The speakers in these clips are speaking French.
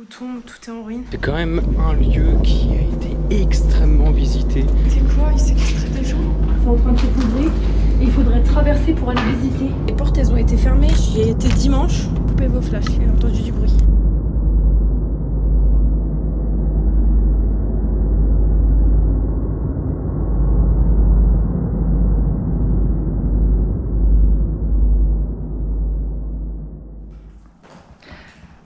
tombe, tout est en ruine. C'est quand même un lieu qui a été extrêmement visité. C'est quoi? Il séquestre des gens? C'est en train de s'effondrer et il faudrait traverser pour aller visiter. Les portes elles ont été fermées, j'y ai été dimanche. Coupez vos flashs, j'ai entendu du bruit.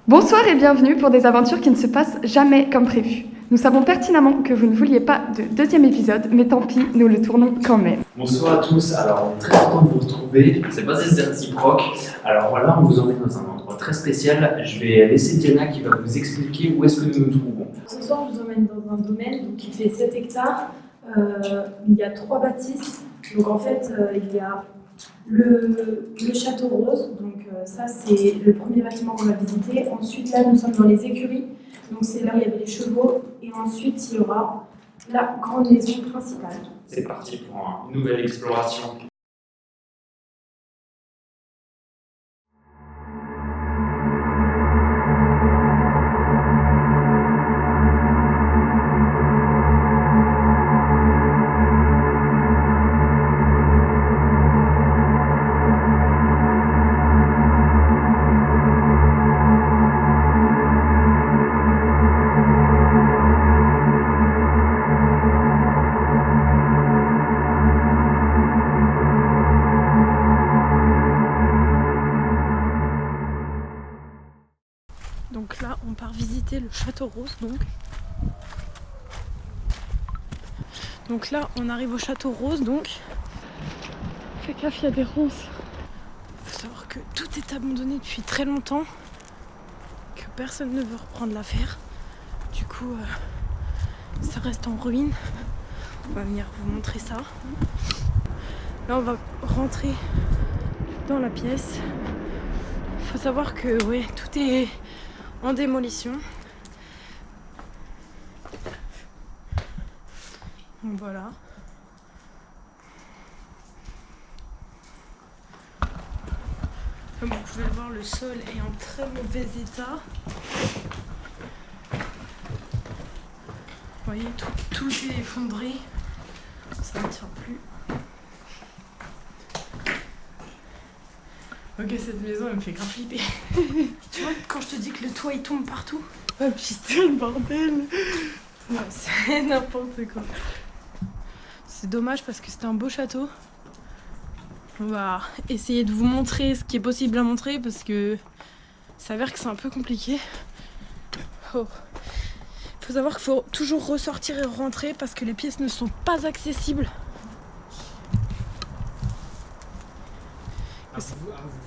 Bonsoir et bienvenue pour des aventures qui ne se passent jamais comme prévu. Nous savons pertinemment que vous ne vouliez pas de deuxième épisode, mais tant pis, nous le tournons quand même. Bonsoir à tous, alors on est très content de vous retrouver, c'est pas si c'est réciproque. Alors voilà, on vous emmène dans un endroit très spécial. Je vais laisser Diana qui va vous expliquer où est-ce que nous nous trouvons. Ce soir, je vous emmène dans un domaine donc, qui fait 7 hectares. Il y a 3 bâtisses. Donc en fait, il y a le château rose. Donc ça, c'est le premier bâtiment qu'on va visiter. Ensuite, là, nous sommes dans les écuries. Donc c'est là où il y avait les chevaux. Et ensuite, il y aura la grande maison principale. C'est parti pour une nouvelle exploration. Donc là, on part visiter le château rose. Donc là, on arrive au château rose. Donc, fais gaffe, il y a des ronces. Il faut savoir que tout est abandonné depuis très longtemps, que personne ne veut reprendre l'affaire. Du coup, ça reste en ruine. On va venir vous montrer ça. Là, on va rentrer dans la pièce. Il faut savoir que ouais, tout est en démolition. Donc voilà. Comme vous pouvez le voir, le sol est en très mauvais état. Vous voyez, tout est effondré. Ça ne tient plus. Ok, cette maison elle me fait grave flipper. Tu vois, quand je te dis que le toit il tombe partout. Oh putain, le bordel. Non, c'est n'importe quoi. C'est dommage parce que c'était un beau château. On va essayer de vous montrer ce qui est possible à montrer parce que ça s'avère que c'est un peu compliqué. Oh. Il faut savoir qu'il faut toujours ressortir et rentrer parce que les pièces ne sont pas accessibles. Vous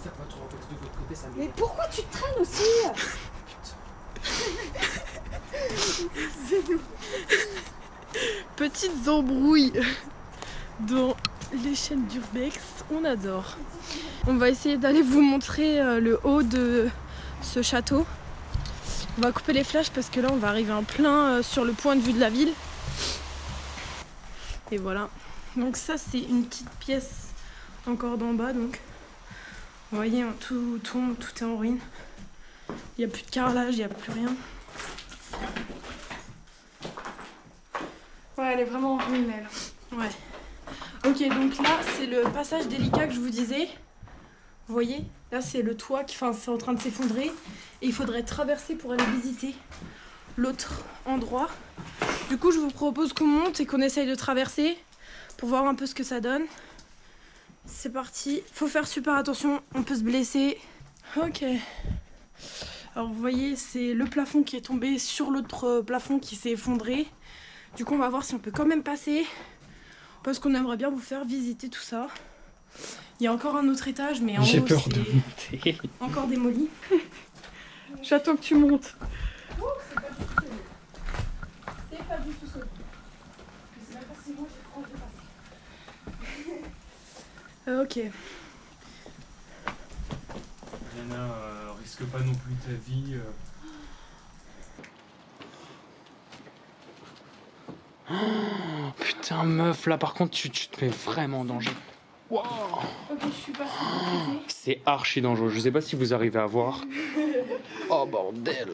faire votre enquête de votre côté, ça Mais pourquoi tu traînes aussi? Petites embrouilles dans les chaînes d'Urbex, on adore. On va essayer d'aller vous montrer le haut de ce château. On va couper les flashs parce que là on va arriver en plein sur le point de vue de la ville. Et voilà. Donc ça c'est une petite pièce encore d'en bas donc. Vous voyez, tout tombe, tout est en ruine. Il n'y a plus de carrelage, il n'y a plus rien. Ouais, elle est vraiment en ruine, elle. Ouais. Ok, donc là, c'est le passage délicat que je vous disais. Vous voyez, là, c'est le toit qui, c'est en train de s'effondrer. Et il faudrait traverser pour aller visiter l'autre endroit. Du coup, je vous propose qu'on monte et qu'on essaye de traverser pour voir un peu ce que ça donne. C'est parti. Faut faire super attention, on peut se blesser. Ok. Alors, vous voyez, c'est le plafond qui est tombé sur l'autre plafond qui s'est effondré. Du coup, on va voir si on peut quand même passer. Parce qu'on aimerait bien vous faire visiter tout ça. Il y a encore un autre étage, mais en haut, J'ai peur de monter. encore démoli. J'attends que tu montes. Oh, c'est pas du tout solide. C'est pas du tout solide. Je sais même pas si moi j'ai trop envie de passer. Ok. Diana, risque pas non plus ta vie. Oh, putain, meuf, là par contre, tu te mets vraiment en danger. Wow. Ok, je suis passée de l'autre côté. C'est archi dangereux. Je sais pas si vous arrivez à voir. Oh bordel.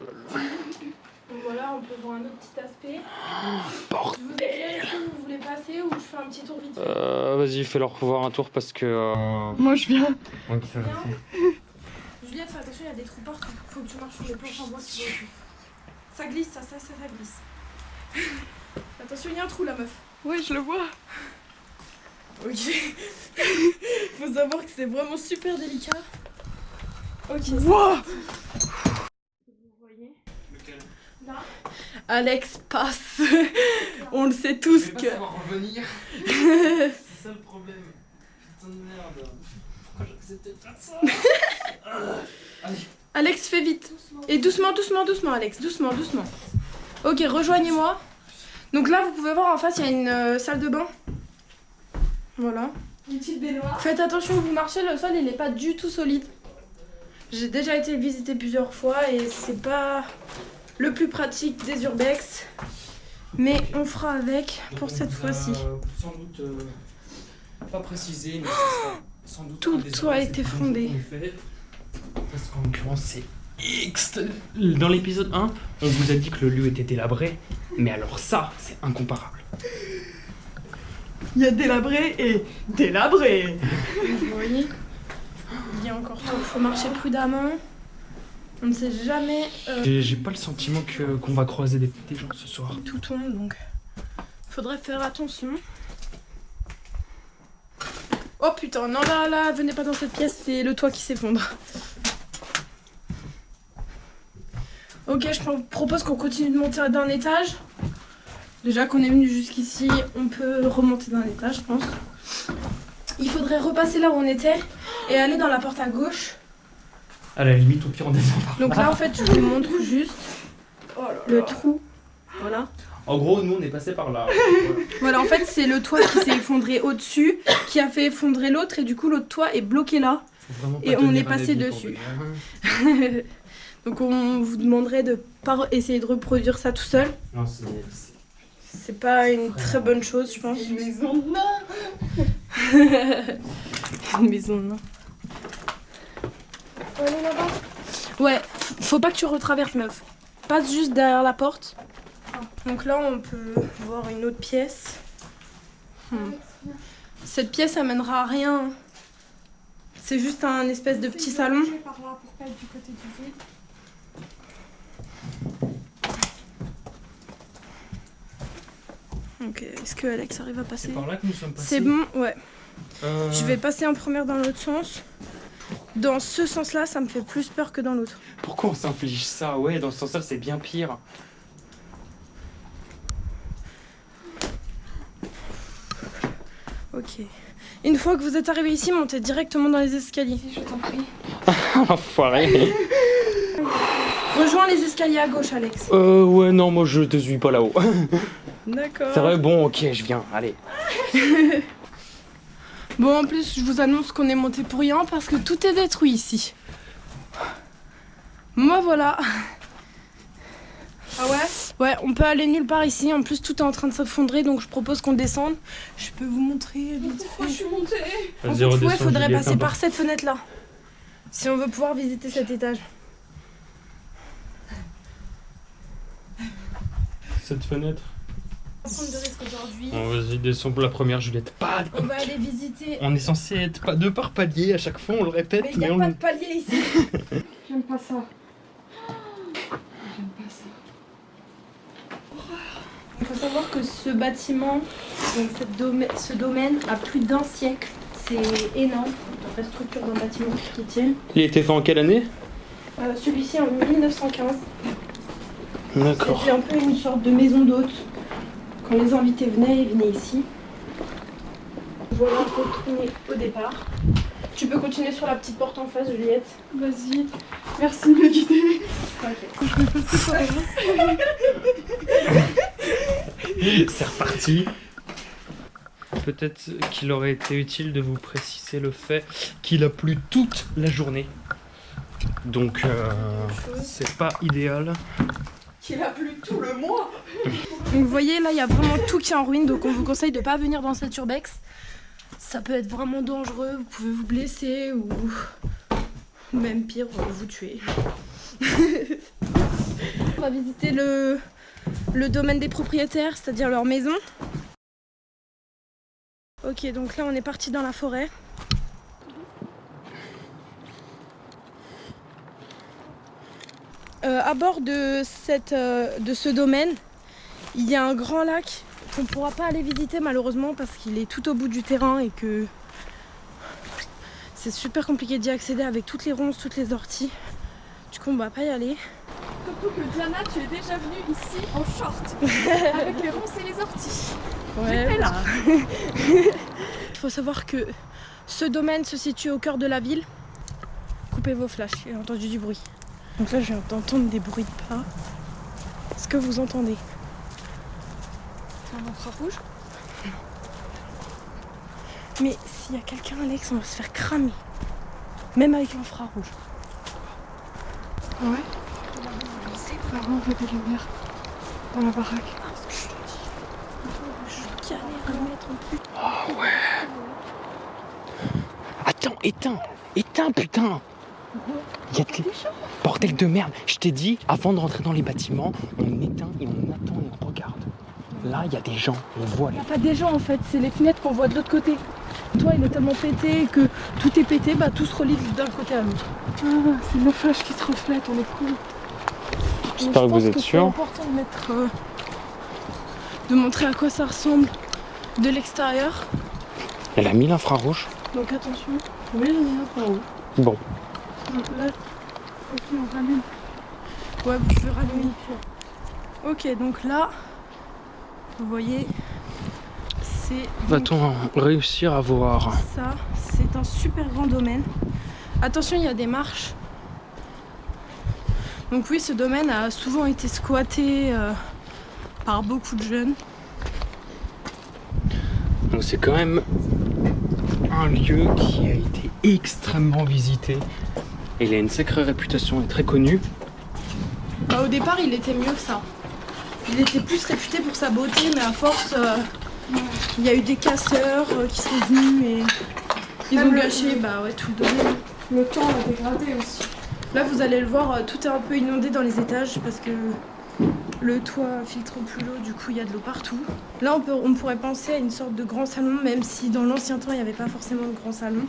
voilà, on peut voir un autre petit aspect. Bordel. Je vous ai dit, est-ce que vous voulez passer ou je fais un petit tour vite fait? Vas-y, fais-leur voir un tour parce que. Moi, je viens. Juliette, fais attention, il y a des trous partout. Faut que tu marches sur les planches en bois qui vont au-dessus. Ça glisse, ça glisse. Attention, il y a un trou là, meuf. Oui, je le vois. Ok. Faut savoir que c'est vraiment super délicat. Ok. Wow. Vous voyez? Là. Alex passe. On le sait tous que. revenir. C'est ça le problème. Putain de merde. Pourquoi j'acceptais pas ça? Allez. Alex, fais vite. Et doucement, Alex. Doucement. Ok, rejoignez-moi. Donc là, vous pouvez voir en face, il y a une salle de bain. Voilà. Une petite baignoire. Faites attention où vous marchez, le sol il est pas du tout solide. J'ai déjà été visiter plusieurs fois et c'est pas le plus pratique des urbex. Mais on fera avec pour cette fois-ci. Sans doute pas précisé, mais ça sera sans doute. Tout a été fondé. Parce qu'en l'occurrence, c'est dans l'épisode 1, on vous a dit que le lieu était délabré, mais alors ça, c'est incomparable. Il y a délabré et délabré. Vous voyez, il y a encore trop. Faut marcher prudemment. On ne sait jamais. J'ai pas le sentiment qu'on va croiser des gens ce soir. Tout tombe donc. Faudrait faire attention. Oh putain, non là, venez pas dans cette pièce, c'est le toit qui s'effondre. Ok, je propose qu'on continue de monter d'un étage. Déjà qu'on est venu jusqu'ici, on peut remonter d'un étage, je pense. Il faudrait repasser là où on était et aller dans la porte à gauche. À la limite, au pire, on descend par Donc là, en fait, je vous montre juste le trou. Voilà. En gros, nous, on est passé par là. Voilà, en fait, c'est le toit qui s'est effondré au-dessus, qui a fait effondrer l'autre, et du coup, l'autre toit est bloqué là. Et on est passé dessus. Donc, on vous demanderait de pas essayer de reproduire ça tout seul. Non, C'est pas une très bonne chose, je pense. Une maison de nain. Une maison de nain. On est là-bas. Ouais, faut pas que tu retraverses, meuf. Passe juste derrière la porte. Donc là, on peut voir une autre pièce. Cette pièce, ça mènera à rien. C'est juste un espèce de petit salon. Par là pour pas être du côté du vide. Ok, est-ce que Alex arrive à passer? C'est par là que nous sommes passés. C'est bon, ouais. Je vais passer en première dans l'autre sens. Dans ce sens-là, ça me fait plus peur que dans l'autre. Pourquoi on s'inflige ça? Ouais, dans ce sens-là, c'est bien pire. Ok. Une fois que vous êtes arrivé ici, montez directement dans les escaliers. Je t'en prie. Enfoiré. Rejoins les escaliers à gauche, Alex. Ouais, non, moi je te suis pas là-haut. D'accord. C'est vrai, bon, ok, je viens, allez. Bon, en plus, je vous annonce qu'on est monté pour rien parce que tout est détruit ici. Moi, voilà. Ah ouais? Ouais, on peut aller nulle part ici. En plus, tout est en train de s'effondrer, donc je propose qu'on descende. Je peux vous montrer vite Pourquoi je fait. suis montée? En fait, ouais, faudrait passer par cette fenêtre-là. Si on veut pouvoir visiter cet étage. Cette fenêtre. On va prendre de risques aujourd'hui. Bon, vas-y, descends pour la première, Juliette. Pas. On va aller visiter. On est censé être pas deux par palier, à chaque fois on le répète, Mais il n'y a on... pas de palier ici. J'aime pas ça. J'aime pas ça. Il faut savoir que ce bâtiment, donc ce domaine, a plus d'1 siècle. C'est énorme, la structure d'un bâtiment qui tient. Il était fait en quelle année? Celui-ci en 1915. D'accord. C'était un peu une sorte de maison d'hôte. Quand les invités venaient, ils venaient ici. Voilà, retourner au départ. Tu peux continuer sur la petite porte en face, Juliette. Vas-y. Merci de me guider. C'est reparti. Peut-être qu'il aurait été utile de vous préciser le fait qu'il a plu toute la journée. Donc, c'est pas idéal. Qu'il a plu tout le mois. Donc vous voyez, là, il y a vraiment tout qui est en ruine. Donc on vous conseille de ne pas venir dans cette urbex. Ça peut être vraiment dangereux. Vous pouvez vous blesser ou même pire, vous tuer. On va visiter le domaine des propriétaires, c'est-à-dire leur maison. Ok, donc là on est parti dans la forêt. À bord de ce domaine, il y a un grand lac qu'on ne pourra pas aller visiter malheureusement parce qu'il est tout au bout du terrain et que c'est super compliqué d'y accéder avec toutes les ronces, toutes les orties. Du coup on va pas y aller. Surtout que Diana, tu es déjà venue ici en short, avec les ronces et les orties. Ouais, J'étais là. Il faut savoir que ce domaine se situe au cœur de la ville. Coupez vos flashs, j'ai entendu du bruit. Donc là je viens d'entendre des bruits de pas. Est-ce que vous entendez? C'est un infrarouge. Mais s'il y a quelqu'un, Alex, on va se faire cramer. Même avec l'infrarouge. Ouais. C'est vraiment fait des lumières dans la baraque. Je galère à le mettre en plus. Oh ouais. Attends, éteins putain. Il y a des bordel de merde. Je t'ai dit, avant de rentrer dans les bâtiments, on éteint et on attend et on regarde. Là, il y a des gens, on voit Il les... n'y a pas des gens en fait, c'est les fenêtres qu'on voit de l'autre côté. Toi il est tellement pété que tout est pété, bah tout se relie d'un côté à l'autre. Ah, c'est nos flashs qui se reflètent, on est cool. J'espère que vous êtes C'est sûrs. important de mettre, de montrer à quoi ça ressemble de l'extérieur. Elle a mis l'infrarouge. Donc attention. Oui, il y a un infrarouge. Bon, Donc là, ok, on rallume. Ouais, vous pouvez rallumer. Ok, donc là, vous voyez, c'est donc va-t-on réussir à voir? ça. C'est un super grand domaine. Attention, il y a des marches. Donc oui, ce domaine a souvent été squatté par beaucoup de jeunes. Donc c'est quand même un lieu qui a été extrêmement visité. Et il a une sacrée réputation et très connu. Bah, au départ, il était mieux que ça. Il était plus réputé pour sa beauté, mais à force, il y a eu des casseurs qui sont venus et ils ont gâché tout le domaine. Le temps a dégradé aussi. Là, vous allez le voir, tout est un peu inondé dans les étages parce que le toit filtre plus l'eau, du coup, il y a de l'eau partout. Là, on pourrait penser à une sorte de grand salon, même si dans l'ancien temps, il n'y avait pas forcément de grand salon.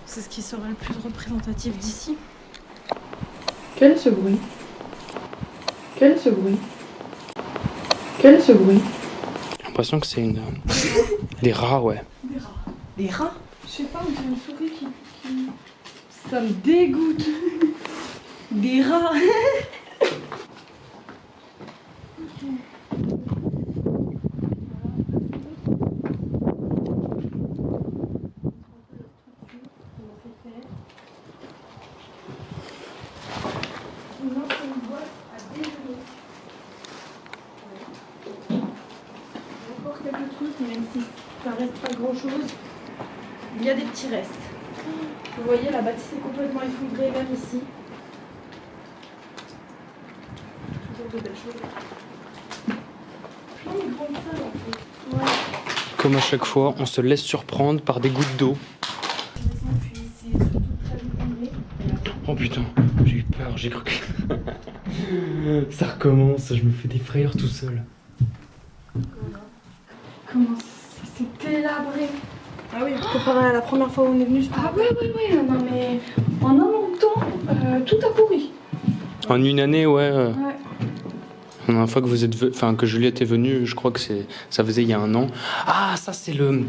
C'est ce qui serait le plus représentatif d'ici. Quel est ce bruit? Quel est ce bruit? Quel est ce bruit? J'ai l'impression que c'est une... des rats, ouais. Des rats. Des rats? Je sais pas, on dirait une souris qui... Ça me dégoûte. Des rats? Encore quelques trucs, même si ça reste pas grand chose, il y a des petits restes. Vous voyez, la bâtisse est complètement effondrée, même ici. Toujours de belles choses. Plein de grandes salles en fait. Ouais. Comme à chaque fois, on se laisse surprendre par des gouttes d'eau. Puis c'est surtout très effondré. Oh putain, j'ai eu peur, j'ai cru que... Ça recommence, je me fais des frayeurs tout seul. Comment ça s'est délabré? Ah oui, comparé à la première fois où on est venu. Ah ouais, non mais en un longtemps, tout a pourri. En une année, ouais. Ouais. La dernière fois que vous êtes que Juliette est venue, je crois que ça faisait il y a un an. Ah, ça c'est le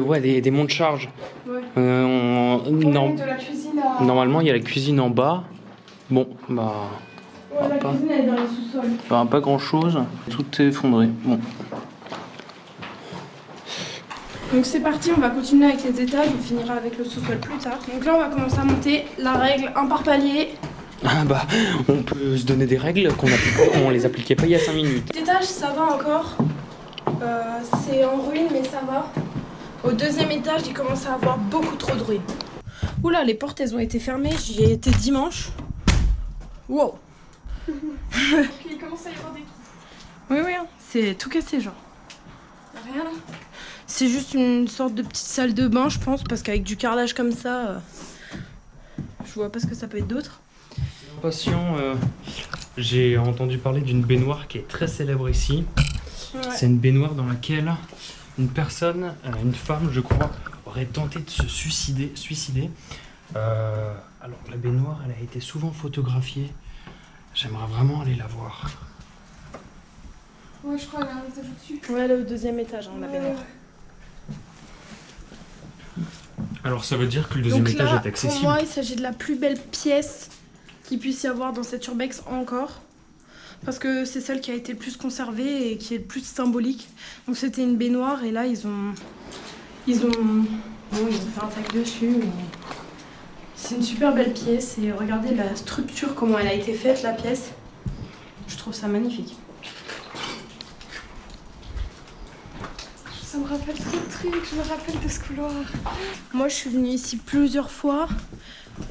ouais, des monts de charge. Ouais. De la cuisine à... Normalement, il y a la cuisine en bas. Bon, bah Ouais, la pas. cuisine elle est dans les sous-sols. pas grand chose. Tout est effondré. Bon. Donc c'est parti, on va continuer avec les étages, on finira avec le sous-sol plus tard. Donc là on va commencer à monter la règle un par palier. Ah bah, on peut se donner des règles on les appliquait pas il y a 5 minutes. L'étage ça va encore, c'est en ruine mais ça va. Au deuxième étage il commence à avoir beaucoup trop de ruines. Oula, les portes elles ont été fermées, j'y ai été dimanche. Wow. Il commence à y avoir des trous. Oui, hein, c'est tout cassé genre. Rien là. C'est juste une sorte de petite salle de bain je pense, parce qu'avec du carrelage comme ça, je vois pas ce que ça peut être d'autre. J'ai l'impression J'ai entendu parler d'une baignoire qui est très célèbre ici. Ouais. C'est une baignoire dans laquelle une personne, une femme je crois, aurait tenté de se suicider. Alors la baignoire, elle a été souvent photographiée. J'aimerais vraiment aller la voir. Ouais, je crois qu'il y a un étage au-dessus. Ouais, elle est au 2e étage, hein, la baignoire. Alors ça veut dire que le deuxième Donc étage là, est accessible. pour moi, il s'agit de la plus belle pièce qu'il puisse y avoir dans cette urbex encore. Parce que c'est celle qui a été le plus conservée et qui est le plus symbolique. Donc c'était une baignoire et là ils ont fait un tac dessus. Mais c'est une super belle pièce et regardez la structure, comment elle a été faite la pièce. Je trouve ça magnifique. Ça me rappelle trop de trucs, je me rappelle de ce couloir. Moi je suis venue ici plusieurs fois,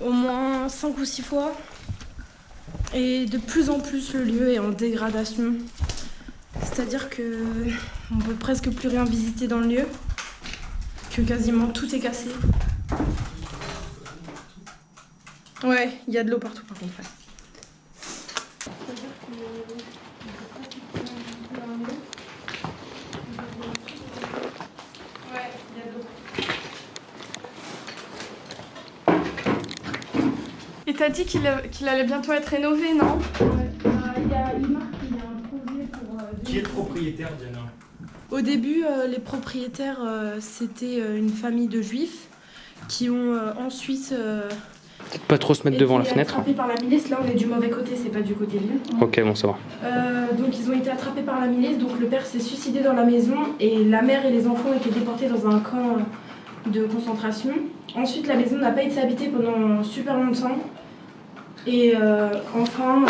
au moins 5 ou 6 fois. Et de plus en plus le lieu est en dégradation. C'est-à-dire que on peut presque plus rien visiter dans le lieu. Que quasiment tout est cassé. Ouais, il y a de l'eau partout par contre. Ouais, il y a de l'eau. Et t'as dit qu'il allait bientôt être rénové, non? Il y a un projet pour... Qui est le propriétaire, Diana? Au début, les propriétaires, c'était une famille de juifs qui ont ensuite Peut-être pas trop se mettre devant la fenêtre. attrapés par la milice. Là, on est du mauvais côté, c'est pas du côté ville. Ok, bon, ça va. Donc, ils ont été attrapés par la milice. Donc, le père s'est suicidé dans la maison et la mère et les enfants ont été déportés dans un camp de concentration. Ensuite, la maison n'a pas été habitée pendant super longtemps. Et enfin,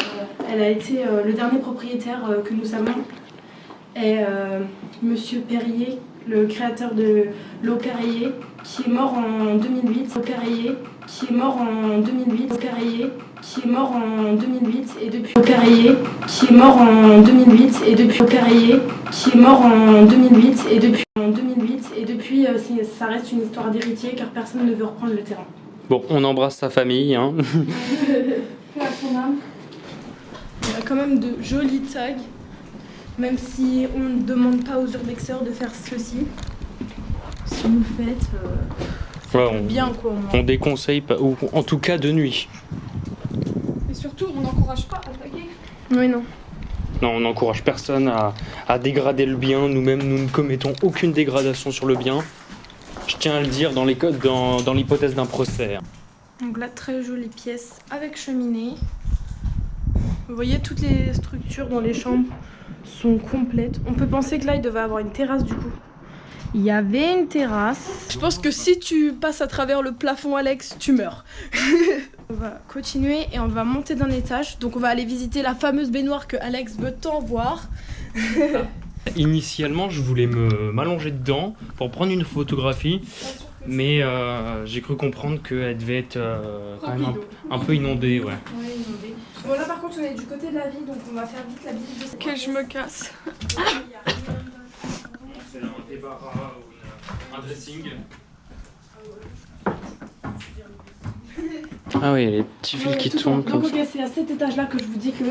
elle a été le dernier propriétaire que nous savons est Monsieur Perrier, le créateur de l'eau Perrier, qui est mort en 2008. Perrier, qui est mort en 2008. Perrier, qui est mort en 2008 et depuis Perrier, qui est mort en 2008 et depuis Perrier, qui est mort en 2008 et depuis ça reste une histoire d'héritier car personne ne veut reprendre le terrain. Bon, on embrasse sa famille, hein. À son âme. Il y a quand même de jolis tags, même si on ne demande pas aux urbexeurs de faire ceci. Si vous le faites, Ouais, bien quoi au moins. on déconseille, pas, ou en tout cas de nuit. Et surtout, on n'encourage pas à taguer. Oui, non. Non, on n'encourage personne à dégrader le bien. Nous-mêmes, nous ne commettons aucune dégradation sur le bien. Je tiens à le dire dans l'hypothèse d'un procès. Donc là, très jolie pièce avec cheminée. Vous voyez, toutes les structures dans les chambres sont complètes. On peut penser que là, il devait avoir une terrasse du coup. Il y avait une terrasse. Je pense que si tu passes à travers le plafond, Alex, tu meurs. On va continuer et on va monter d'un étage. Donc on va aller visiter la fameuse baignoire que Alex veut tant voir. Initialement, je voulais m'allonger dedans pour prendre une photographie, mais j'ai cru comprendre qu'elle devait être quand même un peu inondée, ouais. Ouais, inondée. Bon là par contre on est du côté de la ville, donc on va faire vite la visite de cette Que je me casse. C'est un débarras ou un dressing. Ah oui, les petits fils qui tournent. Donc ok, c'est à cet étage là que je vous dis que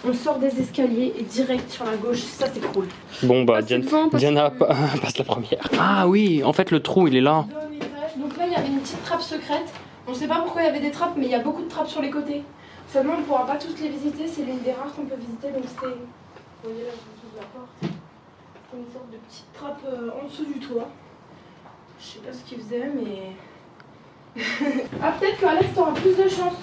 on sort des escaliers et direct sur la gauche, ça c'est cool. Bon bah Passez devant, parce Diana que- passe la première. Ah oui, en fait le trou il est là. Deuxième étage. Donc là il y avait une petite trappe secrète. On sait pas pourquoi il y avait des trappes, mais il y a beaucoup de trappes sur les côtés. Seulement on ne pourra pas tous les visiter, c'est l'une des rares qu'on peut visiter, donc c'est... Vous voyez là, je vous ouvre la porte. C'est une sorte de petite trappe en dessous du toit. Je sais pas ce qu'il faisait, mais... Ah peut-être que Alex t'auras plus de chance.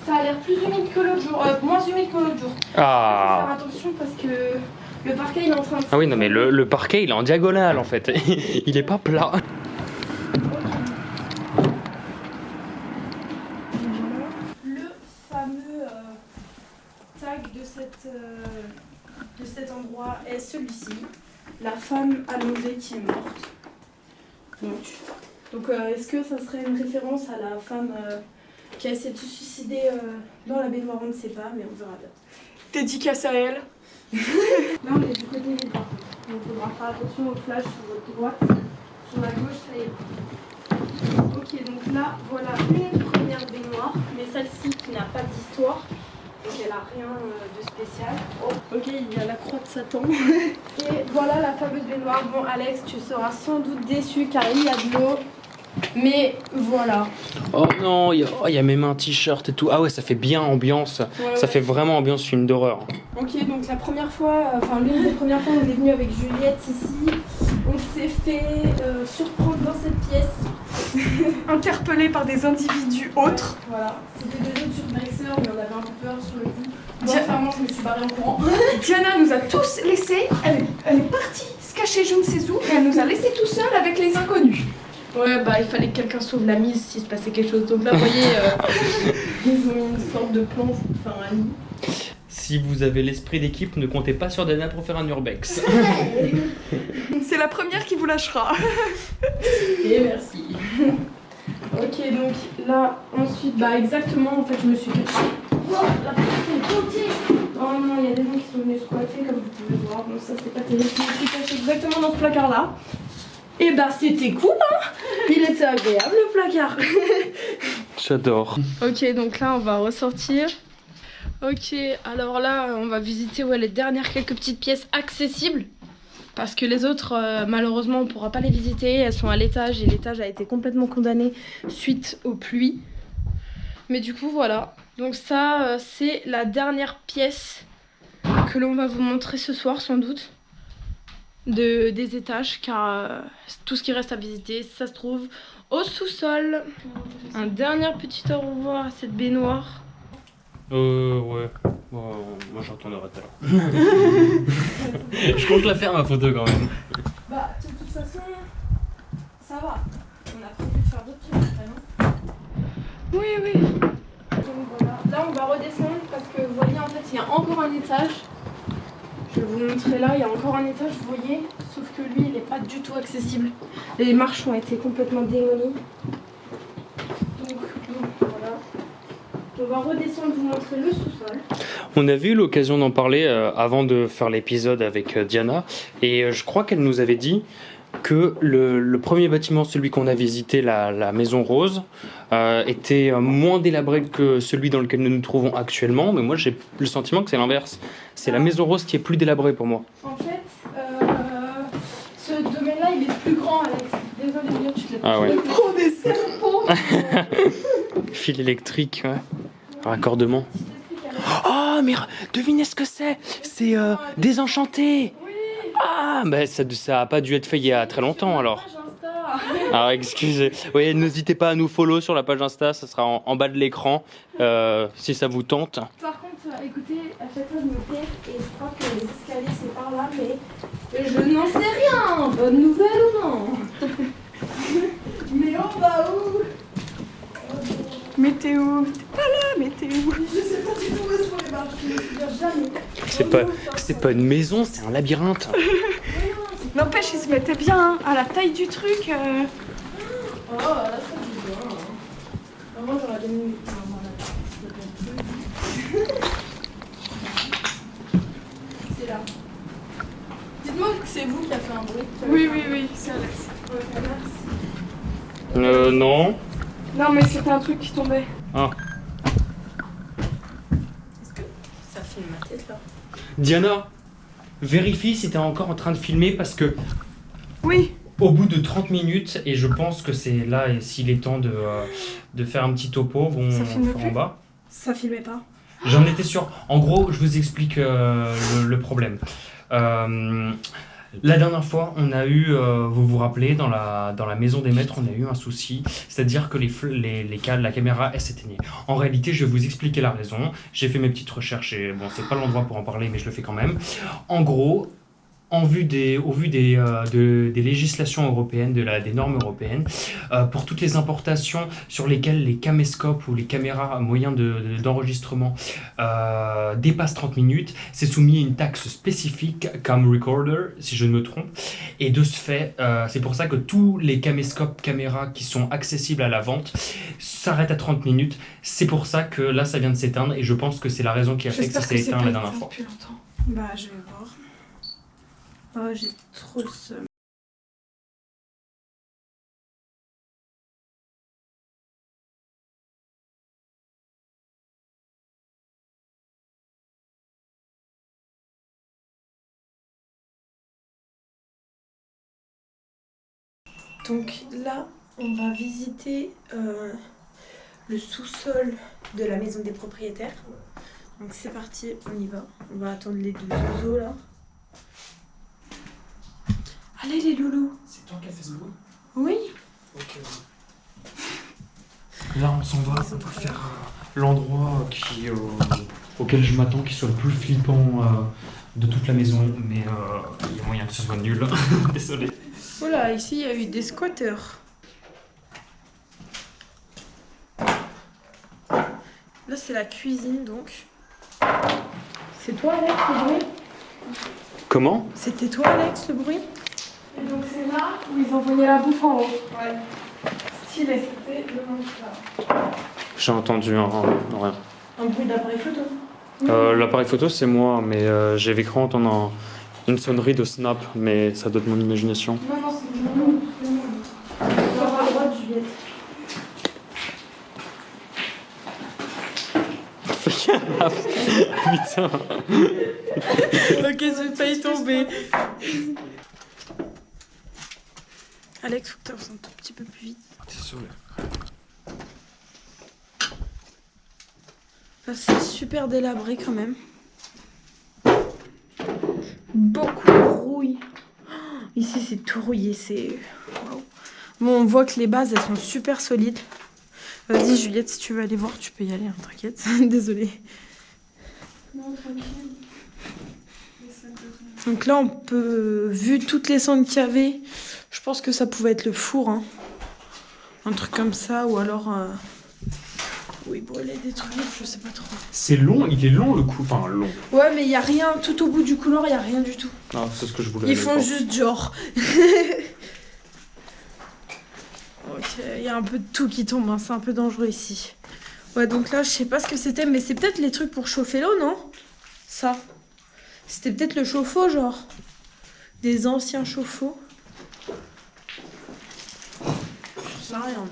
Ça a l'air plus humide que l'autre jour, moins humide que l'autre jour. Faut faire Ah. attention parce que le parquet il est en train de... Ah oui, non mais le parquet il est en diagonale en fait. Il est pas plat. Le fameux tag de cet endroit est celui-ci. La femme allongée qui est morte. Donc est-ce que ça serait une référence à la femme qui a essayé de se suicider dans la baignoire? On ne sait pas, mais on verra bien. Dédicace à elle. Là on est du côté des parcs. Donc il faudra faire attention au flash sur votre droite. Sur la gauche, ça y est. Ok, donc là, voilà une première baignoire, mais celle-ci qui n'a pas d'histoire. Donc elle a rien de spécial. Oh, ok, il y a la croix de Satan. Et voilà la fameuse baignoire. Bon Alex, tu seras sans doute déçu car il y a de l'eau. Mais voilà. Oh non, il y a même un t-shirt et tout. Ah ouais, ça fait bien ambiance. Ouais, Ça fait vraiment ambiance film d'horreur. Ok, donc la première fois, enfin l'une des premières fois, on est venu avec Juliette ici. On s'est fait surprendre dans cette pièce. Interpellés par des individus autres. Voilà, c'était deux autres surviveurs, mais on avait un peu peur sur le coup. Moi, clairement, je me suis barrée en courant. Diana nous a tous laissés. Elle est partie se cacher je ne sais où et elle nous a laissés tout seuls avec les inconnus. Ouais, bah il fallait que quelqu'un sauve la mise s'il se passait quelque chose. Donc là, vous voyez, ils ont mis une sorte de planche pour faire un lit. Si vous avez l'esprit d'équipe, ne comptez pas sur Dana pour faire un urbex. C'est la première qui vous lâchera. Et merci. Ok, donc là, ensuite, bah exactement, en fait, je me suis cachée. Oh, la porte est bloquée. Oh non, il y a des gens qui sont venus squatter, comme vous pouvez voir. Bon, ça, c'est pas terrible. Je me suis cachée exactement dans ce placard-là. Et bah, c'était cool, hein. Il était agréable, le placard. J'adore. Ok, donc là, on va ressortir. Ok, alors là, on va visiter les dernières quelques petites pièces accessibles. Parce que les autres, malheureusement, on ne pourra pas les visiter. Elles sont à l'étage et l'étage a été complètement condamné suite aux pluies. Mais du coup, voilà. Donc ça, c'est la dernière pièce que l'on va vous montrer ce soir, sans doute. Des étages, car tout ce qui reste à visiter, ça se trouve au sous-sol. Un dernier petit au revoir à cette baignoire. Ouais. Bon, moi je retournerai tout à l'heure. Je compte la faire ma photo quand même. Bah, de toute façon, ça va. On a prévu de faire d'autres trucs après, non? Oui. Donc voilà. Là, on va redescendre parce que vous voyez, en fait, il y a encore un étage. Je vais vous montrer là, il y a encore un étage, vous voyez. Sauf que lui, il n'est pas du tout accessible. Les marches ont été complètement démolies. Donc voilà. On va redescendre, vous montrer le sous-sol. On avait eu l'occasion d'en parler avant de faire l'épisode avec Diana. Et je crois qu'elle nous avait dit que le premier bâtiment, celui qu'on a visité, la Maison Rose, était moins délabré que celui dans lequel nous nous trouvons actuellement. Mais moi, j'ai le sentiment que c'est l'inverse. C'est la Maison Rose qui est plus délabrée pour moi. En fait, ce domaine-là, il est plus grand, Alex. Désolée, Léo, tu te l'as Ah ouais. prends des serpents. Fil électrique, ouais. Raccordement. Oh, mais devinez ce que c'est. C'est Désenchanté. Oui. Ah, bah ça a pas dû être fait il y a très longtemps alors. Page Insta. Alors excusez. Oui, n'hésitez pas à nous follow sur la page Insta, ça sera en bas de l'écran si ça vous tente. Par contre, écoutez, à chaque fois je me perds et je crois que les escaliers c'est par là, mais je n'en sais rien. Bonne nouvelle ou non? Mais on va où? Météo, t'es pas là, météo. Je sais pas du tout où sont les marches, je me souviens jamais. C'est pas une maison, c'est un labyrinthe. N'empêche, il se mettait bien hein, à la taille du truc. Oh, là ça c'est bien. Moi j'aurais bien mis. C'est là. Dites-moi que c'est vous qui a fait un bruit. Oui, c'est Alex. Ouais, merci. Non. Non, mais c'était un truc qui tombait. Ah. Est-ce que ça filme ma tête là? Diana, vérifie si t'es encore en train de filmer parce que Oui. au bout de 30 minutes, et je pense que c'est là, et s'il est temps de faire un petit topo, bon, Ça filme on fera en plus bas. Ça filmait pas. J'en étais sûr. En gros, je vous explique le problème. La dernière fois, on a eu, vous vous rappelez, dans la maison des maîtres, on a eu un souci, c'est-à-dire que la caméra, elle s'éteignait. En réalité, je vais vous expliquer la raison. J'ai fait mes petites recherches et bon, c'est pas l'endroit pour en parler, mais je le fais quand même. En gros, au vu des législations européennes, des normes européennes, pour toutes les importations sur lesquelles les caméscopes ou les caméras moyens d'enregistrement dépassent 30 minutes, c'est soumis à une taxe spécifique Cam Recorder, si je ne me trompe. Et de ce fait, c'est pour ça que tous les caméscopes caméras qui sont accessibles à la vente s'arrêtent à 30 minutes. C'est pour ça que là, ça vient de s'éteindre et je pense que c'est la raison qui a fait que ça s'est éteint la dernière fois. Depuis longtemps. Bah, je vais voir. Oh, j'ai trop le seum. Donc là, on va visiter le sous-sol de la maison des propriétaires. Donc c'est parti, on y va. On va attendre les deux oiseaux là. Allez les loulous. C'est toi qui as fait ce bruit? Oui. Ok. Là, on s'en va pour faire l'endroit auquel je m'attends, qui soit le plus flippant de toute la maison. Mais il y a moyen que ce soit nul. Désolé. Voilà, ici il y a eu des squatteurs. Là c'est la cuisine donc. C'est toi Alex le bruit? Comment? C'était toi Alex le bruit? Et donc c'est là où ils envoyaient la bouffe en haut. Ouais. Stylé, c'était le moment là. J'ai entendu rien. Un bruit d'appareil photo. L'appareil photo, c'est moi, mais j'ai cru entendre une sonnerie de Snap, mais ça doit être mon imagination. Non, non, c'est vraiment. Tu vas à droite Juliette. Putain. Ok, j'ai failli tomber. Alex, faut que tu avances un tout petit peu plus vite. Désolé. Là, c'est super délabré quand même. Beaucoup de rouille. Ici, c'est tout rouillé. C'est. Waouh. Bon, on voit que les bases, elles sont super solides. Vas-y, Juliette, si tu veux aller voir, tu peux y aller, hein, t'inquiète. Désolée. Non, tranquille. Donc là, on peut, vu toutes les cendres qu'il y avait, je pense que ça pouvait être le four. Hein. Un truc comme ça, ou alors... où il brûlait des trucs, je sais pas trop. C'est long, il est long le coup. Enfin, long. Ouais, mais il y a rien, tout au bout du couloir, il y a rien du tout. Ah, c'est ce que je voulais. Ils font juste genre. Ok, il y a un peu de tout qui tombe, hein. C'est un peu dangereux ici. Ouais, donc là, je sais pas ce que c'était, mais c'est peut-être les trucs pour chauffer l'eau, non? Ça. C'était peut-être le chauffe-eau, genre. Des anciens chauffe-eau. Je sais rien.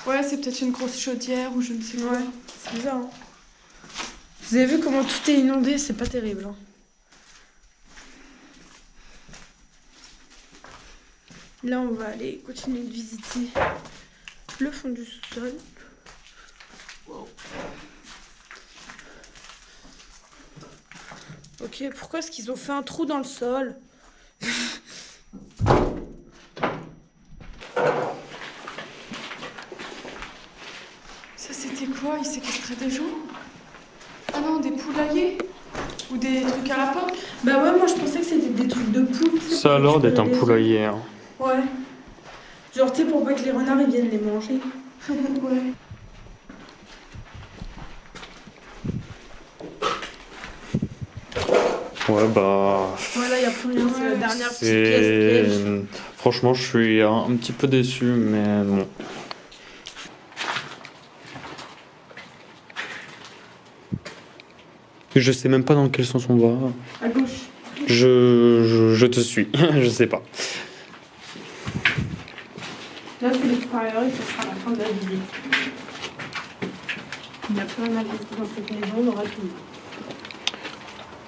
Ouais, c'est peut-être une grosse chaudière ou je ne sais quoi. Ouais, c'est bizarre. Hein. Vous avez vu comment tout est inondé? C'est pas terrible. Hein. Là, on va aller continuer de visiter le fond du sous-sol. Wow. Ok, pourquoi est-ce qu'ils ont fait un trou dans le sol? Ça, c'était quoi? Ils séquestraient des gens? Ah non, des poulaillers? Ou des trucs à lapin? Bah ouais, moi je pensais que c'était des trucs de poules. Ça a l'air d'être un poulailler. Hein. Ouais. Genre, tu sais, pour pas que les renards ils viennent les manger. Ouais. Ouais, bah. Voilà, y a plus rien, c'est la dernière petite C'est. pièce piège. Franchement, je suis un petit peu déçu, mais bon. Je sais même pas dans quel sens on va. À gauche. Je te suis, je sais pas. Là, c'est l'extérieur et ce sera la fin de la visite. Il n'y a plus rien à visiter dans cette maison, on aura tout.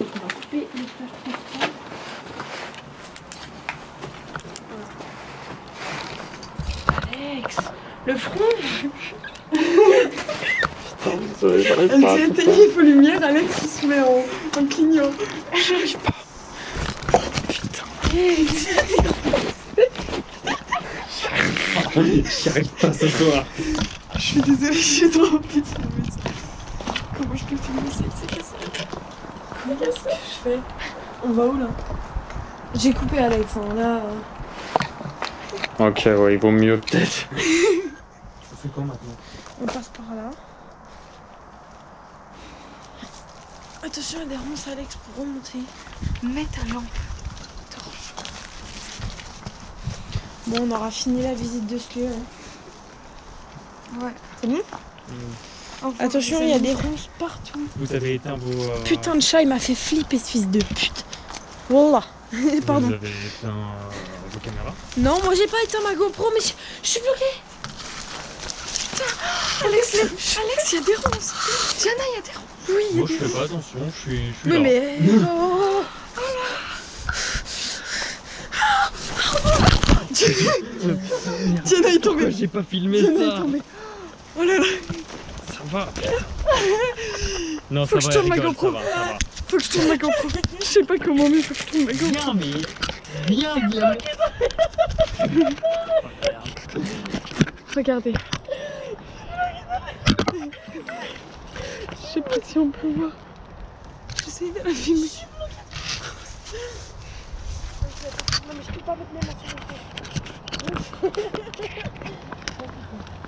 On va couper les fleurs transport. Alex, le front. Elle s'est éteignée, il faut lumière, Alex il se met en clignant. J'arrive pas. J'y arrive pas ce soir. Je suis désolée, j'ai trop envie de filmer ça. Comment je peux filmer ça? C'est cassé. Qu'est-ce que je fais? On va où là? J'ai coupé Alex, hein, là. Ok, ouais, il vaut mieux peut-être. On fait quoi maintenant? On passe par là. Attention, il y a des ronces, Alex, pour remonter. Mets ta lampe. Bon, on aura fini la visite de ce lieu. Hein. Ouais. C'est bon? Attention, il y a des ronces partout. Vous avez éteint vos. Putain de chat, il m'a fait flipper ce fils de pute. Wallah. Pardon. Vous avez éteint vos caméras? Non, moi j'ai pas éteint ma GoPro, mais je suis bloquée. Alex, il y a des ronces. Diana, il y a des ronces. Oui, il y a Moi, des je fais pas attention, je suis Oui, là. mais. Oh. Diana est tombée. J'ai pas filmé Diana est ça. tombée. Oh là là. Ça va. Non, Faut que ça je va, tourne ma rigole, GoPro. ça va. Faut que je tourne ma GoPro. Je sais pas comment, mais faut que je tourne ma GoPro. Viens, mais viens. Regardez. Je sais pas si on peut voir. J'essaye de la filmer. Non mais je peux pas mettre mes mains sur le dos.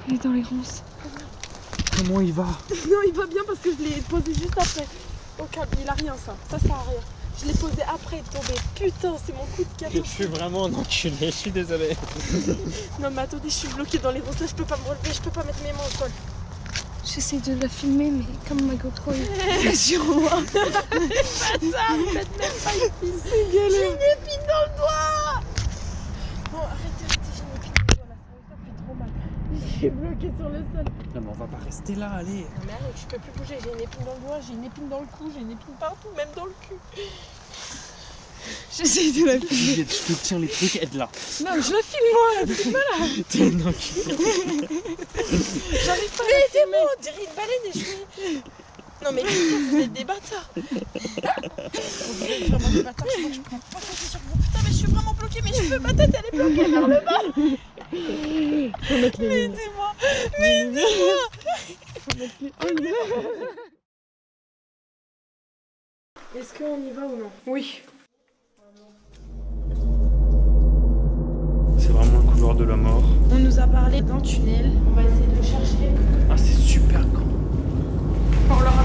Il est dans les ronces. Comment il va? Non, il va bien parce que je l'ai posé juste après. Au calme, il a rien ça. Ça sert à rien. Je l'ai posé après tomber. Putain, c'est mon coup de Je cadeau. suis vraiment un enculé, je suis désolé. Non mais attendez, je suis bloquée dans les ronces là, je peux pas me relever, je peux pas mettre mes mains au sol. J'essaie de la filmer mais comme ma GoPro est sur moi. Faites même pas une épine. C'est galère. J'ai une épine dans le doigt. Bon arrêtez, j'ai une épine dans le doigt là, ça fait trop mal. J'ai bloqué sur le sol. Non mais on va pas rester là, allez. Non mais arrête, je peux plus bouger, j'ai une épine dans le doigt, j'ai une épine dans le cou, j'ai une épine partout, même dans le cul. J'essaie de la filmer. Je te tiens les trucs, aide-la. Non mais je la filme moi, filme là. T'es un enculé. J'arrive pas à la filmer. On dirait une baleine et je suis... Non mais putain, vous êtes des bâtards. Vous êtes vraiment des bâtards, je crois que je prends pas compter sur vous. Putain mais je suis vraiment bloquée, mes cheveux, ma tête elle est bloquée vers le bas. Mais aidez-moi, mais aidez-moi. Est-ce qu'on y va ou non? Oui. C'est vraiment le couloir de la mort. On nous a parlé d'un tunnel, on va essayer de le chercher. Ah, c'est super grand. Enfin, on leur a